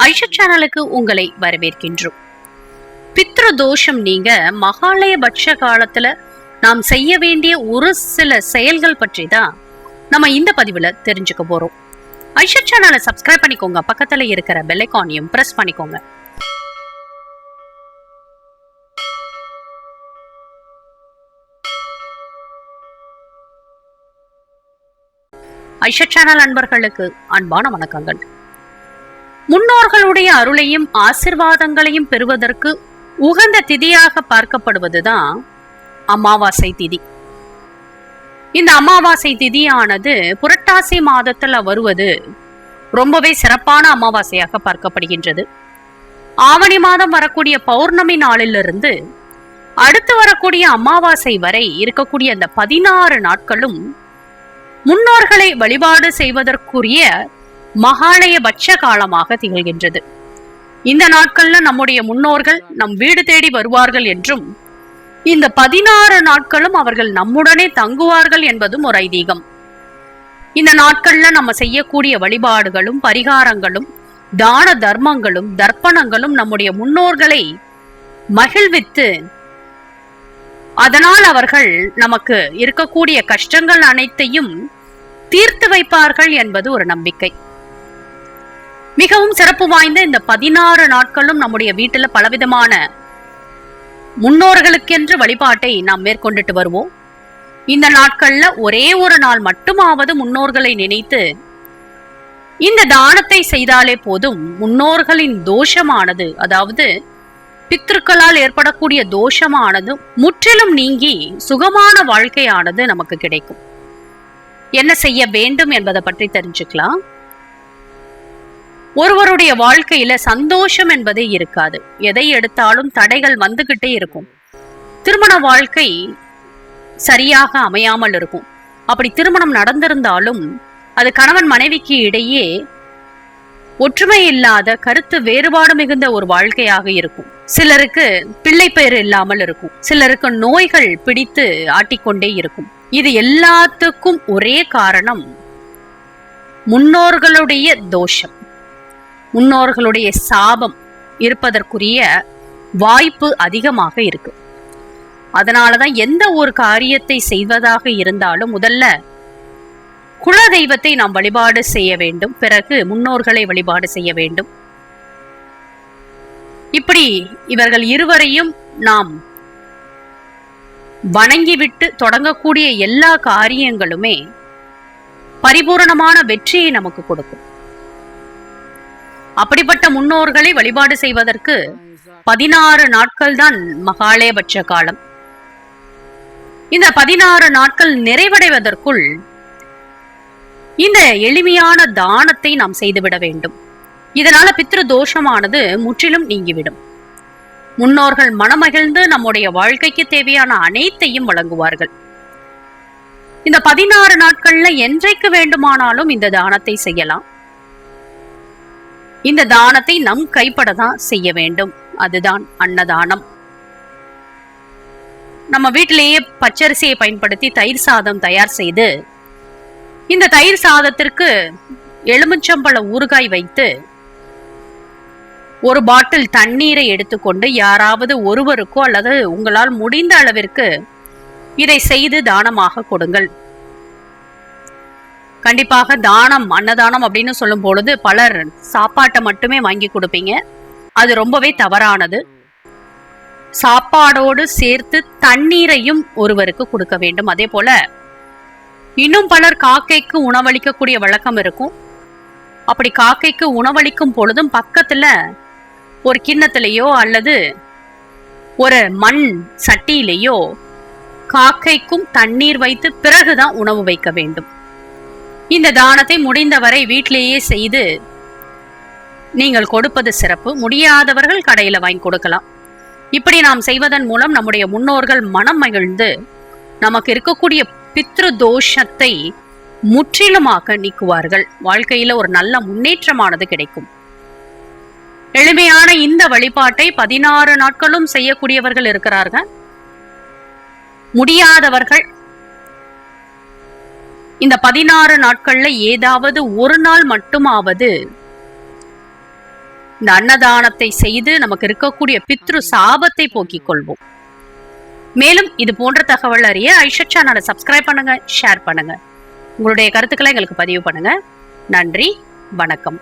ஐஷா சேனலுக்கு உங்களை வரவேற்கின்றோம். பித்ரு தோஷம் நீங்க மகாலயபட்ச காலத்துல நாம் செய்ய வேண்டிய ஒரு சில செயல்கள் பற்றி தான் நம்ம இந்த பதிவுல தெரிஞ்சுக்க போறோம். ஐஷா சேனலை சப்ஸ்கிரைப் பண்ணிக்கோங்க, பக்கத்துல இருக்கிற பெல் ஐகானையும் பிரஸ் பண்ணிக்கோங்க. ஐஷா சேனல் அன்பர்களுக்கு அன்பான வணக்கங்கள். முன்னோர்களுடைய அருளையும் ஆசிர்வாதங்களையும் பெறுவதற்கு உகந்த திதியாக பார்க்கப்படுவதுதான் அமாவாசை திதி. இந்த அமாவாசை திதியானது புரட்டாசி மாதத்துல வருவது ரொம்பவே சிறப்பான அமாவாசையாக பார்க்கப்படுகின்றது. ஆவணி மாதம் வரக்கூடிய பௌர்ணமி நாளிலிருந்து அடுத்து வரக்கூடிய அமாவாசை வரை இருக்கக்கூடிய அந்த 16 நாட்களும் முன்னோர்களை வழிபாடு செய்வதற்குரிய மகாலயபட்ச காலமாக திகழ்கின்றது. இந்த நாட்கள்ல நம்முடைய முன்னோர்கள் நம் வீடு தேடி வருவார்கள் என்றும் இந்த 16 நாட்களும் அவர்கள் நம்முடனே தங்குவார்கள் என்பதும் ஒரு ஐதீகம். இந்த நாட்கள்ல நம்ம செய்யக்கூடிய வழிபாடுகளும் பரிகாரங்களும் தான தர்மங்களும் தர்ப்பணங்களும் நம்முடைய முன்னோர்களை மகிழ்வித்து அதனால் அவர்கள் நமக்கு இருக்கக்கூடிய கஷ்டங்கள் அனைத்தையும் தீர்த்து வைப்பார்கள் என்பது ஒரு நம்பிக்கை. மிகவும் சிறப்பு வாய்ந்த இந்த 16 நாட்களும் நம்முடைய வீட்டுல பலவிதமான முன்னோர்களுக்கென்று வழிபாட்டை நாம் மேற்கொண்டுட்டு வருவோம். இந்த நாட்கள்ல ஒரே ஒரு நாள் மட்டுமாவது முன்னோர்களை நினைத்து இந்த தானத்தை செய்தாலே போதும் முன்னோர்களின் தோஷமானது, அதாவது பித்ருக்களால் ஏற்படக்கூடிய தோஷமானது முற்றிலும் நீங்கி சுகமான வாழ்க்கையானது நமக்கு கிடைக்கும். என்ன செய்ய வேண்டும் என்பதை பற்றி தெரிஞ்சுக்கலாம். ஒருவருடைய வாழ்க்கையில சந்தோஷம் என்பதே இருக்காது. எதை எடுத்தாலும் தடைகள் வந்துகிட்டே இருக்கும். திருமண வாழ்க்கை சரியாக அமையாமல் இருக்கும். அப்படி திருமணம் நடந்திருந்தாலும் அது கணவன் மனைவிக்கு இடையே ஒற்றுமை இல்லாத கருத்து வேறுபாடு மிகுந்த ஒரு வாழ்க்கையாக இருக்கும். சிலருக்கு பிள்ளை பெயர் இல்லாமல் இருக்கும். சிலருக்கு நோய்கள் பிடித்து ஆட்டிக்கொண்டே இருக்கும். இது எல்லாத்துக்கும் ஒரே காரணம் முன்னோர்களுடைய தோஷம், முன்னோர்களுடைய சாபம் இருப்பதற்குரிய வாய்ப்பு அதிகமாக இருக்கு. அதனாலதான் எந்த ஒரு காரியத்தை செய்வதாக இருந்தாலும் முதல்ல குல தெய்வத்தை நாம் வழிபாடு செய்ய வேண்டும், பிறகு முன்னோர்களை வழிபாடு செய்ய வேண்டும். இப்படி இவர்கள் இருவரையும் நாம் வணங்கிவிட்டு தொடங்கக்கூடிய எல்லா காரியங்களுமே பரிபூரணமான வெற்றியை நமக்கு கொடுக்கும். அப்படிப்பட்ட முன்னோர்களை வழிபாடு செய்வதற்கு 16 நாட்கள் தான் மகாலயபட்ச காலம். இந்த 16 நாட்கள் நிறைவடைவதற்குள் இந்த எளிமையான தானத்தை நாம் செய்துவிட வேண்டும். இதனால பித்ரு தோஷமானது முற்றிலும் நீங்கிவிடும். முன்னோர்கள் மனமகிழ்ந்து நம்முடைய வாழ்க்கைக்கு தேவையான அனைத்தையும் வழங்குவார்கள். இந்த 16 நாட்கள்ல என்றைக்கு வேண்டுமானாலும் இந்த தானத்தை செய்யலாம். இந்த தானத்தை நம் கைப்படதான் செய்ய வேண்டும். அதுதான் அன்னதானம். நம்ம வீட்டிலேயே பச்சரிசியை பயன்படுத்தி தயிர் சாதம் தயார் செய்து இந்த தயிர் சாதத்திற்கு எலுமிச்சம்பழ ஊறுகாய் வைத்து ஒரு பாட்டில் தண்ணீரை எடுத்துக்கொண்டு யாராவது ஒருவருக்கோ அல்லது உங்களால் முடிந்த அளவிற்கு இதை செய்து தானமாக கொடுங்கள். கண்டிப்பாக தானம், அன்னதானம் அப்படின்னு சொல்லும் பொழுது பலர் சாப்பாட்டை மட்டுமே வாங்கி கொடுப்பீங்க. அது ரொம்பவே தவறானது. சாப்பாடோடு சேர்த்து தண்ணீரையும் ஒருவருக்கு கொடுக்க வேண்டும். அதே போல இன்னும் பலர் காக்கைக்கு உணவளிக்கக்கூடிய வழக்கம் இருக்கும். அப்படி காக்கைக்கு உணவளிக்கும் பொழுதும் பக்கத்துல ஒரு கிண்ணத்திலேயோ அல்லது ஒரு மண் சட்டியிலேயோ காக்கைக்கும் தண்ணீர் வைத்து பிறகுதான் உணவு வைக்க வேண்டும். இந்த தானத்தை முடிந்தவரை வீட்டிலேயே செய்து நீங்கள் கொடுப்பது சிறப்பு. முடியாதவர்கள் கடையில வாங்கி கொடுக்கலாம். இப்படி நாம் செய்வதன் மூலம் நம்முடைய முன்னோர்கள் மனம் மகிழ்ந்து நமக்கு இருக்கக்கூடிய பித்ரு தோஷத்தை முற்றிலுமாக நீக்குவார்கள். வாழ்க்கையில ஒரு நல்ல முன்னேற்றமானது கிடைக்கும். எளிமையான இந்த வழிபாட்டை 16 நாட்களும் செய்யக்கூடியவர்கள் இருக்கிறார்கள். முடியாதவர்கள் இந்த 16 நாட்கள்ல ஏதாவது ஒரு நாள் மட்டுமாவது இந்த அன்னதானத்தை செய்து நமக்கு இருக்கக்கூடிய பித்ரு சாபத்தை போக்கிக் கொள்வோம். மேலும் இது போன்ற தகவல் அறிய ஐஷா சேனலை சப்ஸ்கிரைப் பண்ணுங்க, ஷேர் பண்ணுங்க, உங்களுடைய கருத்துக்களை எங்களுக்கு பதிவு பண்ணுங்க. நன்றி, வணக்கம்.